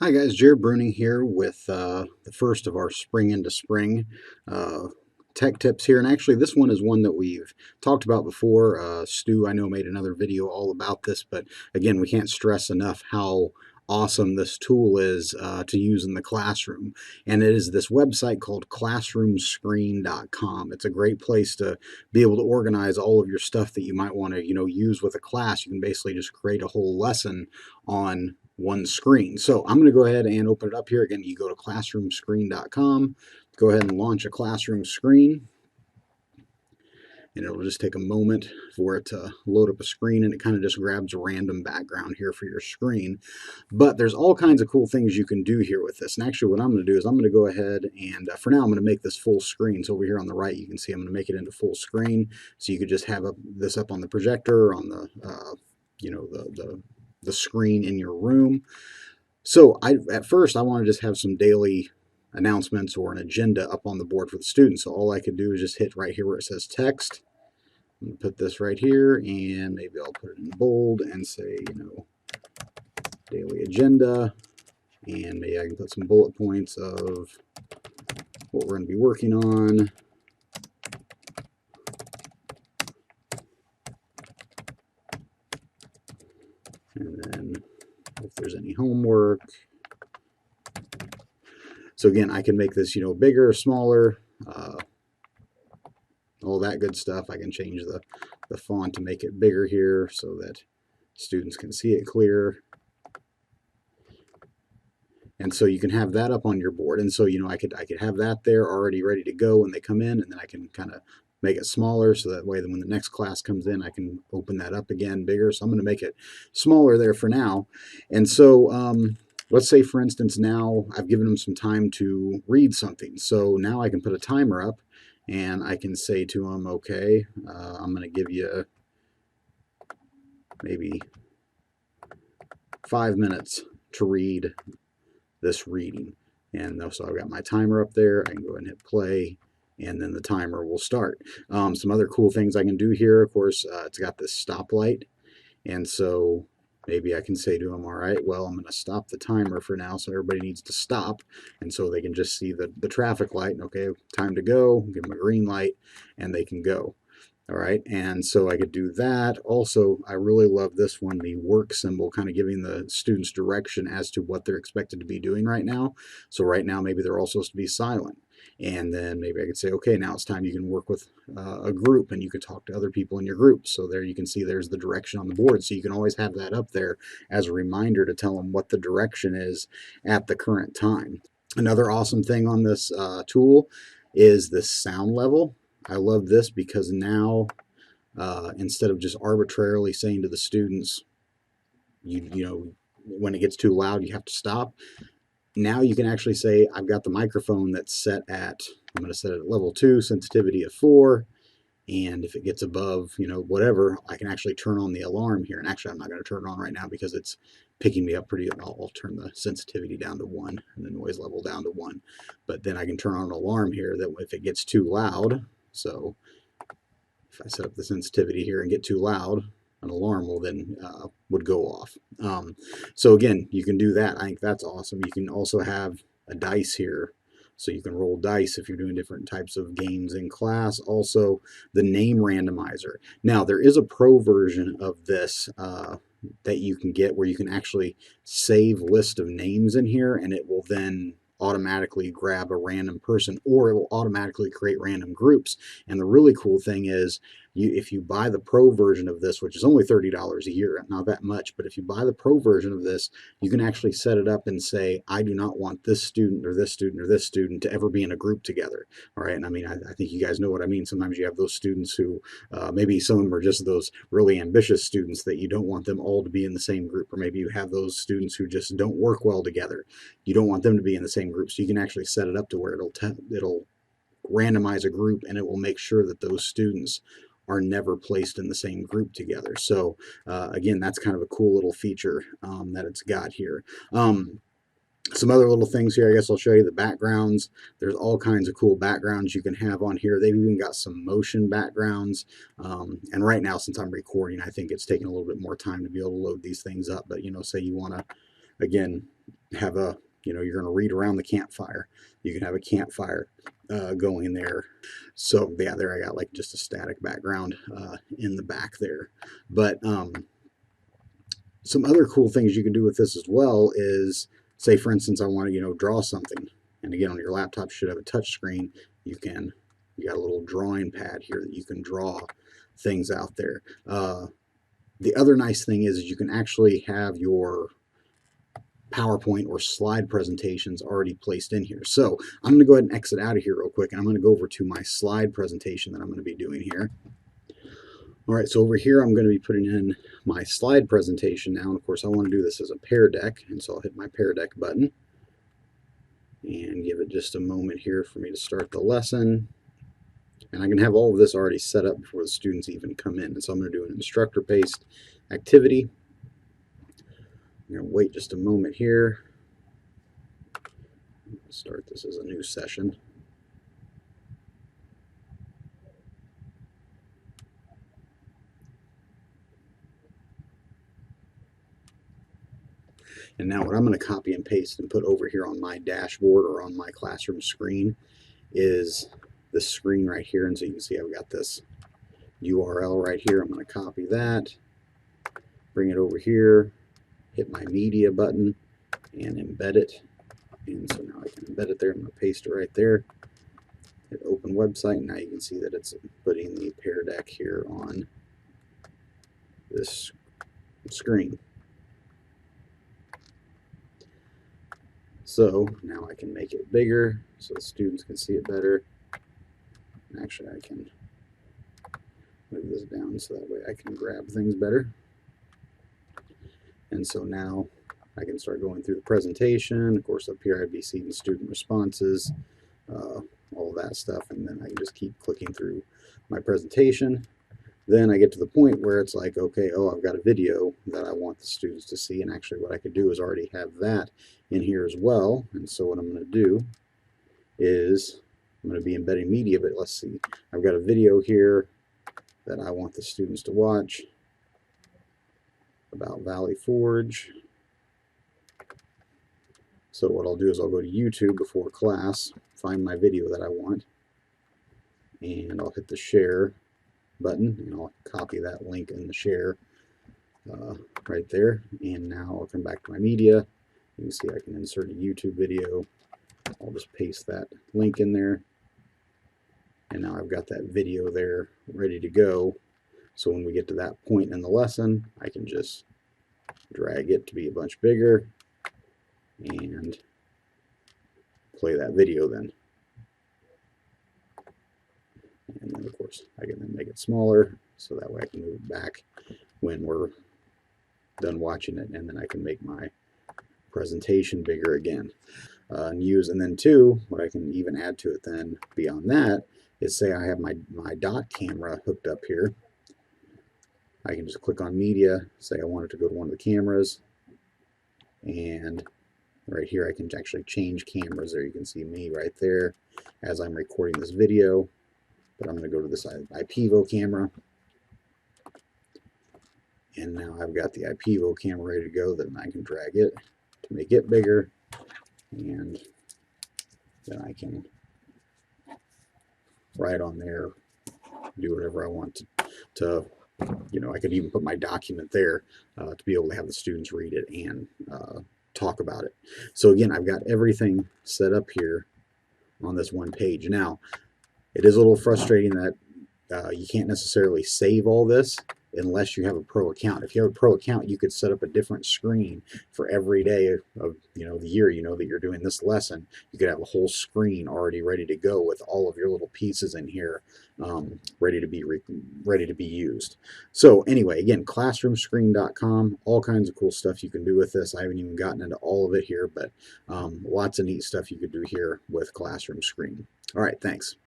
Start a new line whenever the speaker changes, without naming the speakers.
Hi guys, Jared Bruning here with the first of our Spring into Spring tech tips here. And actually this one is one that we've talked about before. Stu, I know, made another video all about this, but again, we can't stress enough how awesome this tool is to use in the classroom. And it is this website called Classroomscreen.com. It's a great place to be able to organize all of your stuff that you might want to, use with a class. You can basically just create a whole lesson on one screen. So I'm going to go ahead and open it up here. Again, you go to classroomscreen.com, go ahead and launch a classroom screen, and it'll just take a moment for it to load up a screen, and it kind of just grabs a random background here for your screen. But there's all kinds of cool things you can do here with this. And actually what I'm going to do is I'm going to go ahead and for now I'm going to make this full screen. So over here on the right you can see I'm going to make it into full screen, so you could just have this up on the projector, on the the screen in your room. So at first I want to just have some daily announcements or an agenda up on the board for the students. So all I could do is just hit right here where it says text. I'm going to put this right here, and maybe I'll put it in bold and say, daily agenda. And maybe I can put some bullet points of what we're going to be working on. And then if there's any homework. So again, I can make this, bigger, smaller, all that good stuff. I can change the font to make it bigger here so that students can see it clear. And so you can have that up on your board. And so, I could have that there already ready to go when they come in, and then I can kind of make it smaller so that way then when the next class comes in, I can open that up again bigger. So I'm going to make it smaller there for now. And so let's say, for instance, now I've given them some time to read something. So now I can put a timer up, and I can say to them, okay, I'm going to give you maybe 5 minutes to read this reading. And so I've got my timer up there. I can go ahead and hit play, and then the timer will start. Some other cool things I can do here, of course, it's got this stoplight. And so maybe I can say to them, all right, well, I'm going to stop the timer for now, so everybody needs to stop. And so they can just see the traffic light. Okay, time to go. Give them a green light, and they can go. All right, and so I could do that. Also, I really love this one, the work symbol, kind of giving the students direction as to what they're expected to be doing right now. So right now, maybe they're all supposed to be silent. And then maybe I could say, okay, now it's time you can work with a group, and you could talk to other people in your group. So there you can see there's the direction on the board. So you can always have that up there as a reminder to tell them what the direction is at the current time. Another awesome thing on this tool is the sound level. I love this because now instead of just arbitrarily saying to the students, when it gets too loud, you have to stop. Now you can actually say, I've got the microphone that's set at, I'm going to set it at level 2, sensitivity of 4. And if it gets above, whatever, I can actually turn on the alarm here. And actually, I'm not going to turn it on right now because it's picking me up pretty. I'll turn the sensitivity down to 1 and the noise level down to 1. But then I can turn on an alarm here that if it gets too loud, so if I set up the sensitivity here and get too loud, an alarm will then would go off. So again, you can do that. I think that's awesome. You can also have a dice here, so you can roll dice if you're doing different types of games in class. Also, the name randomizer. Now, there is a pro version of this that you can get where you can actually save list of names in here, and it will then automatically grab a random person, or it will automatically create random groups. And the really cool thing is, if you buy the pro version of this, which is only $30 a year, not that much, but if you buy the pro version of this, you can actually set it up and say, I do not want this student or this student or this student to ever be in a group together. All right. And I mean, I think you guys know what I mean. Sometimes you have those students who maybe some of them are just those really ambitious students that you don't want them all to be in the same group, or maybe you have those students who just don't work well together. You don't want them to be in the same group. So you can actually set it up to where it'll randomize a group, and it will make sure that those students are never placed in the same group together. So again, that's kind of a cool little feature that it's got here. Some other little things here, I guess I'll show you the backgrounds. There's all kinds of cool backgrounds you can have on here. They've even got some motion backgrounds. And right now, since I'm recording, I think it's taking a little bit more time to be able to load these things up. But, say you want to, again, have a, you're going to read around the campfire. You can have a campfire going there. So yeah, there I got like just a static background in the back there. But some other cool things you can do with this as well is, say for instance, I want to, draw something. And again, on your laptop, you should have a touch screen. You got a little drawing pad here that you can draw things out there. The other nice thing is you can actually have your PowerPoint or slide presentations already placed in here. So I'm going to go ahead and exit out of here real quick, and I'm going to go over to my slide presentation that I'm going to be doing here. All right, so over here I'm going to be putting in my slide presentation now, and of course I want to do this as a Pear Deck, and so I'll hit my Pear Deck button and give it just a moment here for me to start the lesson. And I can have all of this already set up before the students even come in. And so I'm going to do an instructor paced activity. I'm going to wait just a moment here. Start this as a new session. And now what I'm going to copy and paste and put over here on my dashboard or on my classroom screen is this screen right here. And so you can see I've got this URL right here. I'm going to copy that, bring it over here, hit my media button, and embed it. And so now I can embed it there. I'm going to paste it right there. Hit open website. And now you can see that it's putting the Pear Deck here on this screen. So now I can make it bigger so the students can see it better. And actually, I can move this down so that way I can grab things better. And so now I can start going through the presentation. Of course, up here I'd be seeing student responses, all of that stuff, and then I can just keep clicking through my presentation. Then I get to the point where it's like, okay, oh, I've got a video that I want the students to see, and actually what I could do is already have that in here as well. And so what I'm going to do is I'm going to be embedding media, but let's see, I've got a video here that I want the students to watch about Valley Forge. So what I'll do is I'll go to YouTube before class, find my video that I want, and I'll hit the share button, and I'll copy that link in the share right there. And now I'll come back to my media. You can see I can insert a YouTube video. I'll just paste that link in there. And now I've got that video there ready to go. So when we get to that point in the lesson, I can just drag it to be a bunch bigger and play that video then. And then of course I can then make it smaller so that way I can move it back when we're done watching it, and then I can make my presentation bigger again. And then too, what I can even add to it then beyond that is, say I have my dot camera hooked up here. I can just click on media, say I want it to go to one of the cameras, and right here I can actually change cameras. There you can see me right there as I'm recording this video. But I'm going to go to this IPVO camera, and now I've got the IPVO camera ready to go. Then I can drag it to make it bigger, and then I can right on there do whatever I want to I could even put my document there to be able to have the students read it and talk about it. So again, I've got everything set up here on this one page. Now, it is a little frustrating that you can't necessarily save all this unless you have a pro account. If you have a pro account, you could set up a different screen for every day of the year that you're doing this lesson. You could have a whole screen already ready to go with all of your little pieces in here ready to be used. So anyway, again, classroomscreen.com, all kinds of cool stuff you can do with this. I haven't even gotten into all of it here, but lots of neat stuff you could do here with Classroom Screen. All right, thanks.